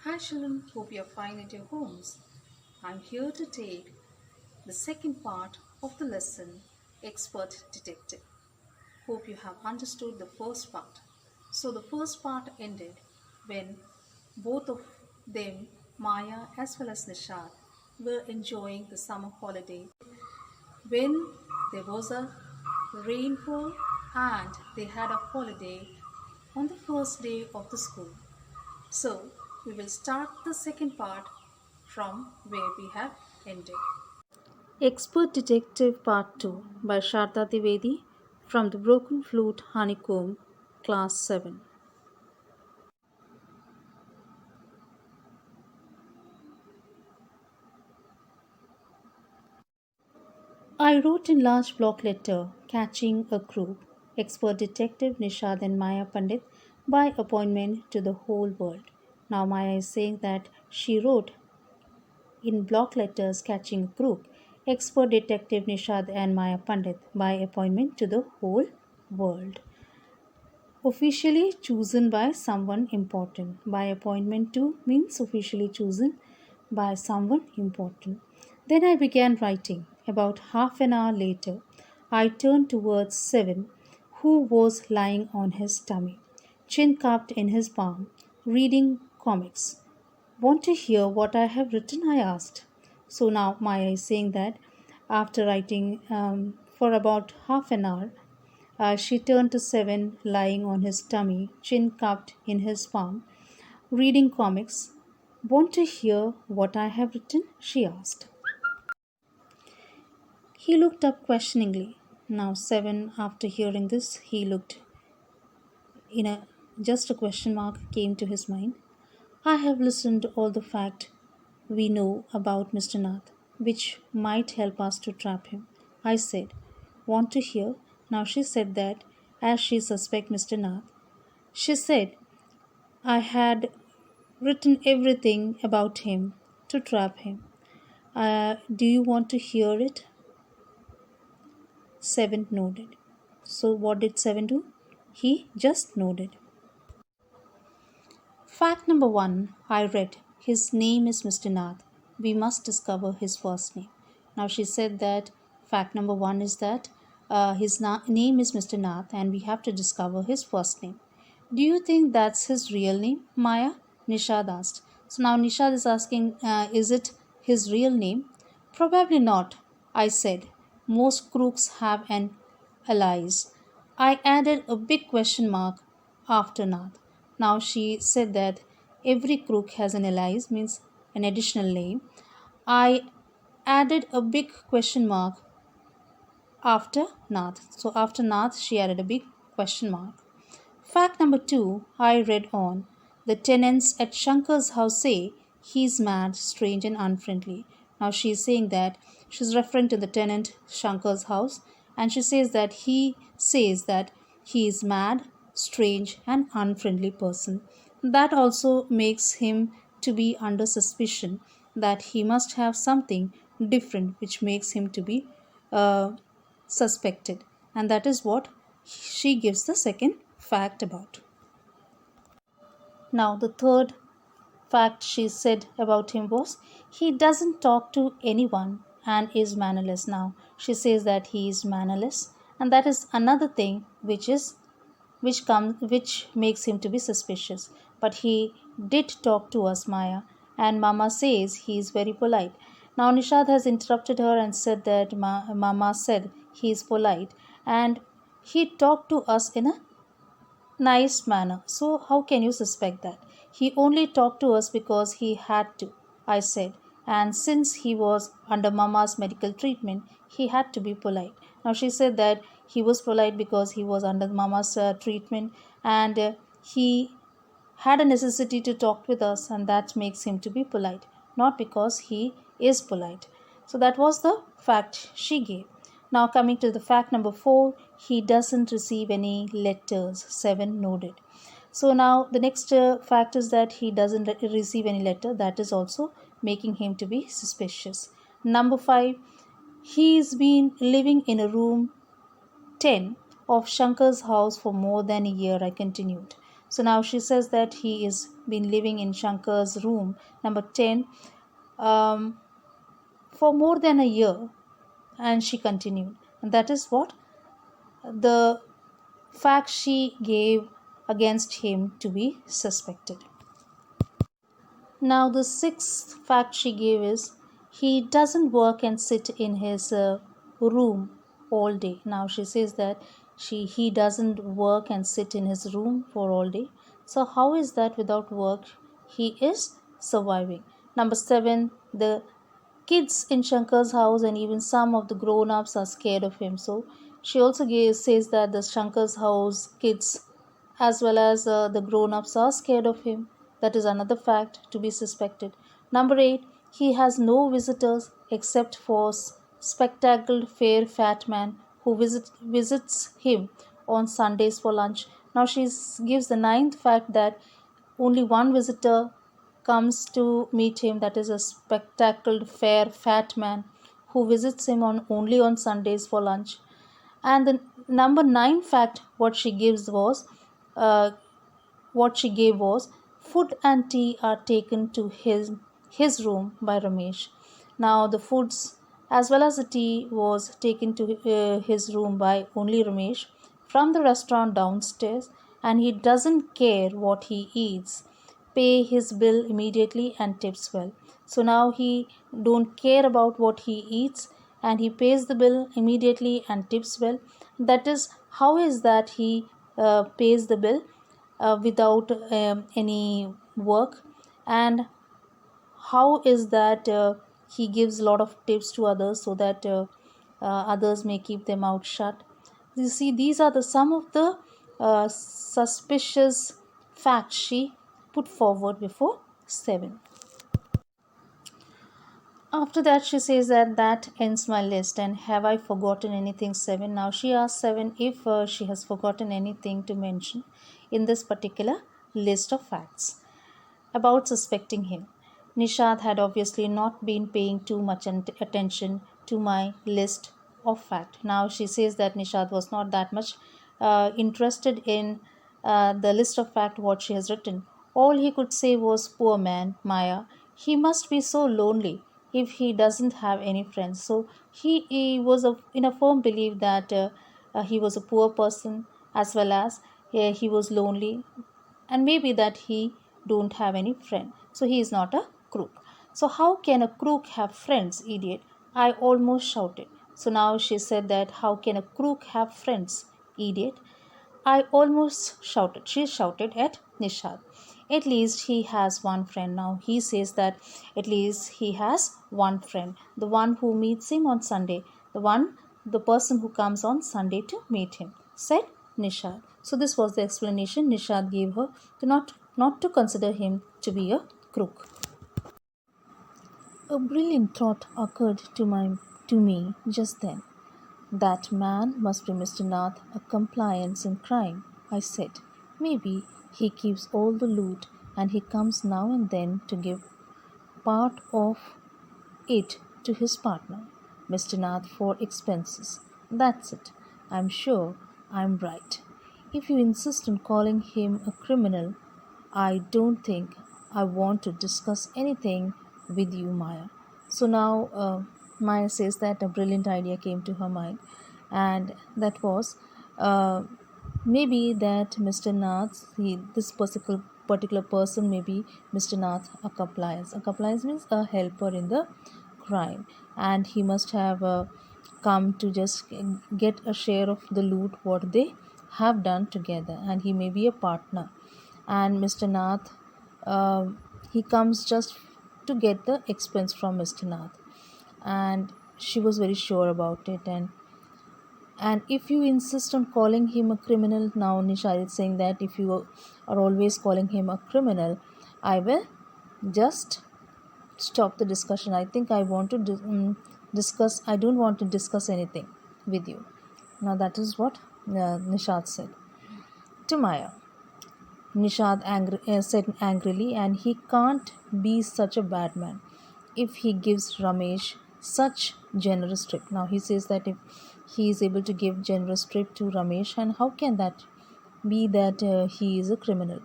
Hi children, hope you are fine at your homes. I'm here to take the second part of the lesson, Expert Detective. Hope you have understood the first part. So the first part ended when both of them, Maya as well as Nishad, were enjoying the summer holiday when there was a rainfall and they had a holiday on the first day of the school. So we will start the second part from where we have ended. Expert Detective Part 2 by Sharda Divedi from the Broken Flute Honeycomb, Class 7. I wrote in large block letter, catching a crook, expert detective Nishad and Maya Pandit by appointment to the whole world. Now Maya is saying that she wrote in block letters catching a crook, expert detective Nishad and Maya Pandit by appointment to the whole world. Officially chosen by someone important. By appointment to means officially chosen by someone important. Then I began writing. About half an hour later, I turned towards Seven, who was lying on his tummy, chin cupped in his palm, reading comics. Want to hear what I have written? I asked. So now Maya is saying that after writing for about half an hour, she turned to Seven, lying on his tummy, chin cupped in his palm, reading comics. Want to hear what I have written? She asked. He looked up questioningly. Now, Seven, after hearing this, he looked in a just a question mark came to his mind. I have listened to all the fact we know about Mr. Nath, which might help us to trap him. I said, want to hear? Now she said that as she suspect Mr. Nath, she said I had written everything about him to trap him. Do you want to hear it? Seven nodded. So what did Seven do? He just nodded. Fact number one, I read. His name is Mr. Nath. We must discover his first name. Now she said that fact number one is that name is Mr. Nath and we have to discover his first name. Do you think that's his real name, Maya? Nishad asked. So now Nishad is asking, is it his real name? Probably not, I said. Most crooks have an alias. I added a big question mark after Nath. Now she said that every crook has an alias, means an additional name. I added a big question mark after Nath. So after Nath, she added a big question mark. Fact number two, I read on. The tenants at Shankar's house say he's mad, strange, and unfriendly. Now she's saying that she's referring to the tenant Shankar's house, and she says that he is mad, strange, and unfriendly person. That also makes him to be under suspicion that he must have something different which makes him to be uh, suspected, and that is what she gives the second fact about. Now, the third fact she said about him was he doesn't talk to anyone and is mannerless. Now, she says that he is mannerless, and that is another thing which makes him to be suspicious. But he did talk to us, Maya, and Mama says he is very polite. Now Nishad has interrupted her and said that Mama said he is polite and he talked to us in a nice manner. So how can you suspect that? He only talked to us because he had to, I said. And since he was under Mama's medical treatment, he had to be polite. Now she said that he was polite because he was under Mama's treatment and he had a necessity to talk with us, and that makes him to be polite, not because he is polite. So that was the fact she gave. Now coming to the fact number 4, he doesn't receive any letters. 7 noted. So now the next fact is that he doesn't receive any letter. That is also making him to be suspicious. Number 5, he's been living in a room 10 of Shankar's house for more than a year, I continued. So now she says that he is been living in Shankar's room, number 10, um, for more than a year. And she continued. And that is what the fact she gave against him to be suspected. Now, the sixth fact she gave is he doesn't work and sit in his room all day. Now, she says that he doesn't work and sit in his room for all day. So, how is that without work? He is surviving. Number seven, the kids in Shankar's house and even some of the grown ups are scared of him. So, she also says that the Shankar's house kids as well as the grown ups are scared of him. That is another fact to be suspected. Number 8, he has no visitors except for spectacled, fair, fat man who visits him on Sundays for lunch. Now she gives the ninth fact that only one visitor comes to meet him, that is a spectacled, fair, fat man who visits him only on Sundays for lunch. And the number 9 fact uh, what she gave was food and tea are taken to his room by Ramesh. Now the foods as well as the tea was taken to his room by only Ramesh from the restaurant downstairs, and he doesn't care what he eats, pay his bill immediately and tips well. So now he don't care about what he eats and he pays the bill immediately and tips well. That is, how is that he pays the bill without any work, and how is that he gives a lot of tips to others so that others may keep their mouth shut. You see, these are the some of the suspicious facts she put forward before 7. After that, she says that that ends my list. And have I forgotten anything? 7. Now she asks 7 if she has forgotten anything to mention in this particular list of facts about suspecting him. Nishad had obviously not been paying too much attention to my list of facts. Now she says that Nishad was not that much interested in the list of facts what she has written. All he could say was, "Poor man, Maya. He must be so lonely if he doesn't have any friends." So he was in a firm belief that he was a poor person as well as he was lonely, and maybe that he don't have any friend, so he is not a crook. So how can a crook have friends, idiot? I almost shouted. So now she said that how can a crook have friends, idiot? I almost shouted. She shouted at Nishad. At least he has one friend. Now he says that at least he has one friend, the one who meets him on Sunday, the person who comes on Sunday to meet him, said Nishad. So this was the explanation Nishad gave her to not to consider him to be a crook. A brilliant thought occurred to me just then. That man must be Mr. Nath, a compliance in crime, I said. Maybe he keeps all the loot and he comes now and then to give part of it to his partner, Mr. Nath, for expenses. That's it. I'm sure I'm right. If you insist on calling him a criminal, I don't think I want to discuss anything with you, Maya. So now Maya says that a brilliant idea came to her mind, and that was uh, maybe that Mr. Nath, this particular person, maybe Mr. Nath, a compliance. A compliance means a helper in the crime, and he must have come to just get a share of the loot what they have done together, and he may be a partner. And Mr. Nath, uh, he comes just to get the expense from Mr. Nath, and she was very sure about it. And if you insist on calling him a criminal, now Nisha is saying that if you are always calling him a criminal, I will just stop the discussion. I think I want to discuss. I don't want to discuss anything with you. Now that is what Nishad said to Maya. Nishad said angrily, and he can't be such a bad man if he gives Ramesh such generous trip. Now he says that if he is able to give generous trip to Ramesh, and how can that be that he is a criminal?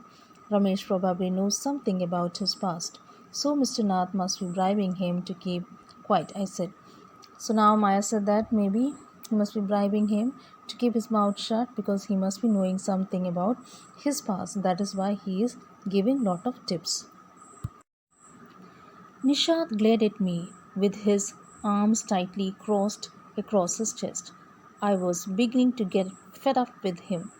Ramesh probably knows something about his past. So Mr. Nath must be bribing him to keep quiet, I said. So now Maya said that maybe he must be bribing him to keep his mouth shut because he must be knowing something about his past. That is why he is giving lot of tips. Nishad glared at me with his arms tightly crossed across his chest. I was beginning to get fed up with him.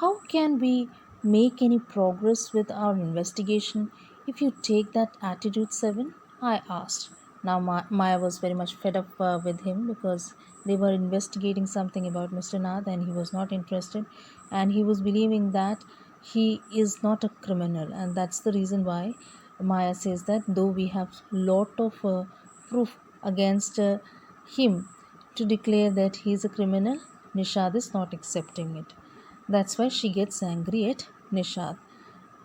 How can we make any progress with our investigation if you take that attitude, Seven? I asked. Now, Maya was very much fed up with him because they were investigating something about Mr. Nath and he was not interested, and he was believing that he is not a criminal, and that's the reason why Maya says that though we have lot of proof against him to declare that he is a criminal, Nishad is not accepting it. That's why she gets angry at Nishad.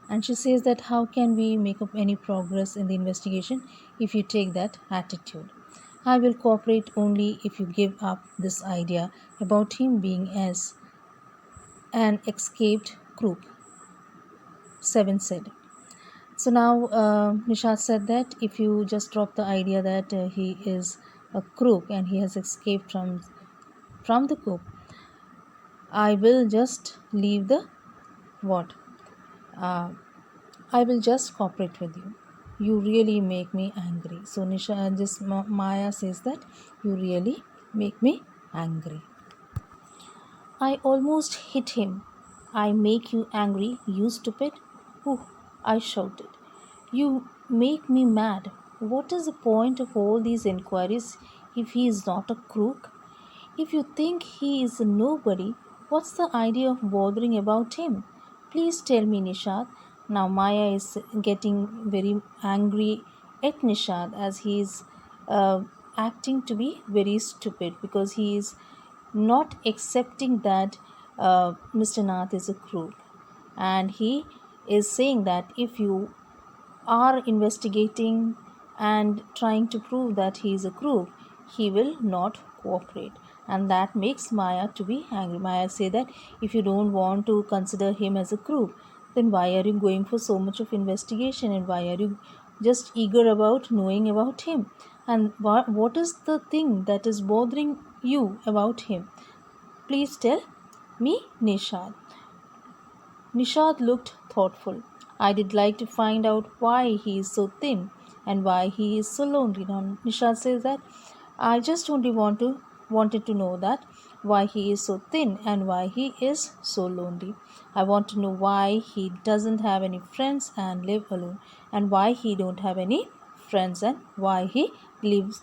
And she says that how can we make up any progress in the investigation if you take that attitude? I will cooperate only if you give up this idea about him being as an escaped crook, Seven said. So now Nishad said that if you just drop the idea that he is a crook and he has escaped from the coup, I will just leave the what? Uh, I will just cooperate with you. You really make me angry. So Maya says that you really make me angry. I almost hit him. I make you angry, you stupid? Oh, I shouted. You make me mad. What is the point of all these inquiries if he is not a crook? If you think he is a nobody, what's the idea of bothering about him? Please tell me, Nishad. Now Maya is getting very angry at Nishad as he is acting to be very stupid because he is not accepting that Mr. Nath is a crook, and he is saying that if you are investigating and trying to prove that he is a crook, he will not cooperate. And that makes Maya to be angry. Maya say that if you don't want to consider him as a crook, then why are you going for so much of investigation and why are you just eager about knowing about him? And what is the thing that is bothering you about him? Please tell me, Nishad. Nishad looked thoughtful. I did like to find out why he is so thin and why he is so lonely. Now Nishad says that I just only wanted to know that why he is so thin and why he is so lonely. I want to know why he doesn't have any friends and live alone, and why he don't have any friends and why he lives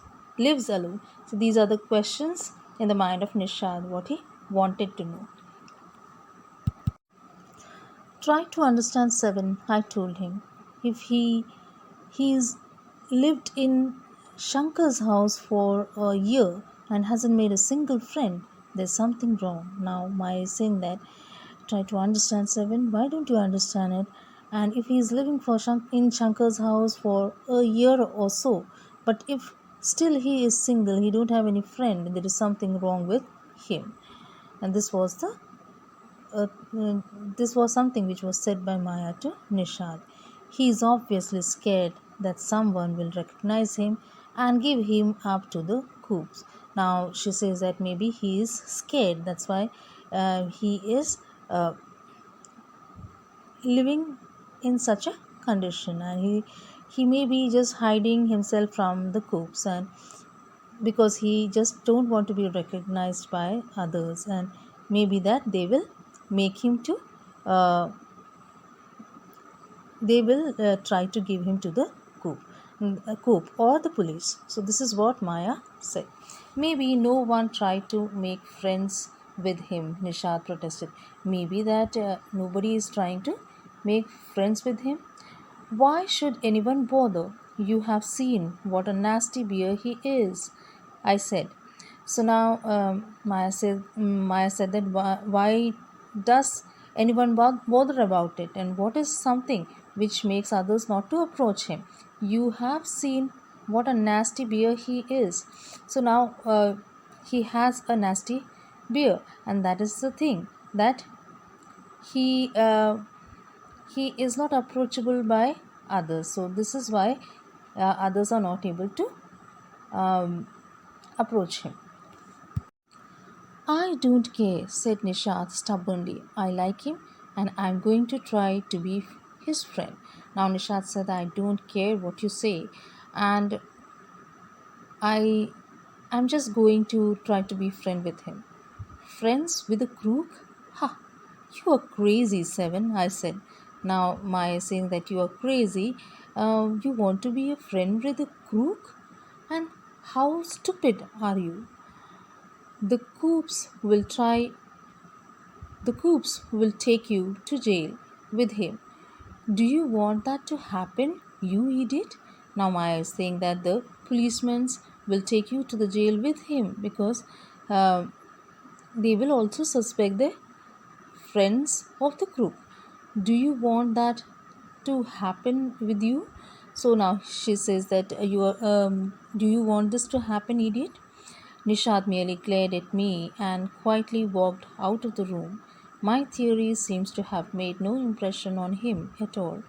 alone. So these are the questions in the mind of Nishad, what he wanted to know. Try to understand Seven, I told him. If he's lived in Shankar's house for a year and hasn't made a single friend, there's something wrong. Now Maya is saying that try to understand Seven. Why don't you understand it? And if he's living in Shankar's house for a year or so, but if still he is single, he don't have any friend, there is something wrong with him. And uh, this was something which was said by Maya to Nishad. He is obviously scared that someone will recognize him and give him up to the coops. Now she says that maybe he is scared. That's why he is living in such a condition, and he may be just hiding himself from the coops, and because he just don't want to be recognized by others, and maybe that they will make him to they will try to give him to the coop or the police. So this is what Maya said. Maybe no one tried to make friends with him, Nishad protested. Maybe that nobody is trying to make friends with him. Why should anyone bother? You have seen what a nasty bear he is, I said. So now Maya said that why does anyone bother about it, and what is something which makes others not to approach him? You have seen what a nasty bear he is. So now he has a nasty bear, and that is the thing that he he is not approachable by others. So this is why others are not able to um, approach him. I don't care, said Nishad stubbornly. I like him and I'm going to try to be his friend. Now Nishad said, I don't care what you say, and I I'm just going to try to be friend with him. Friends with a crook? Ha! You are crazy, Seven, I said. Now, Maya saying that you are crazy, you want to be a friend with a crook? And how stupid are you? The coops will try, the coops will take you to jail with him. Do you want that to happen, you idiot? Now Maya is saying that the policemen will take you to the jail with him because uh, they will also suspect the friends of the group. Do you want that to happen with you? So now she says that you are. Do you want this to happen, idiot? Nishad merely glared at me and quietly walked out of the room. My theory seems to have made no impression on him at all.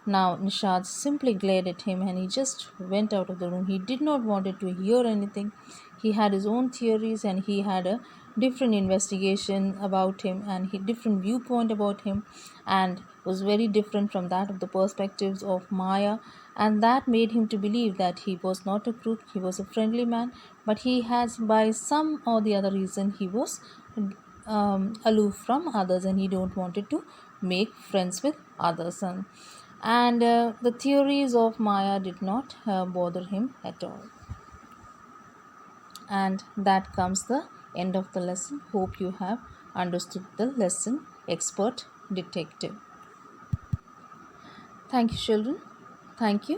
Now Nishad simply glared at him and he just went out of the room. He did not wanted to hear anything. He had his own theories and he had a different investigation about him and he different viewpoint about him, and was very different from that of the perspectives of Maya, and that made him to believe that he was not a crook, he was a friendly man, but he has by some or the other reason he was aloof from others and he don't wanted to make friends with others, and the theories of Maya did not bother him at all. And that comes the end of the lesson. Hope you have understood the lesson, expert detective. Thank you, children. Thank you.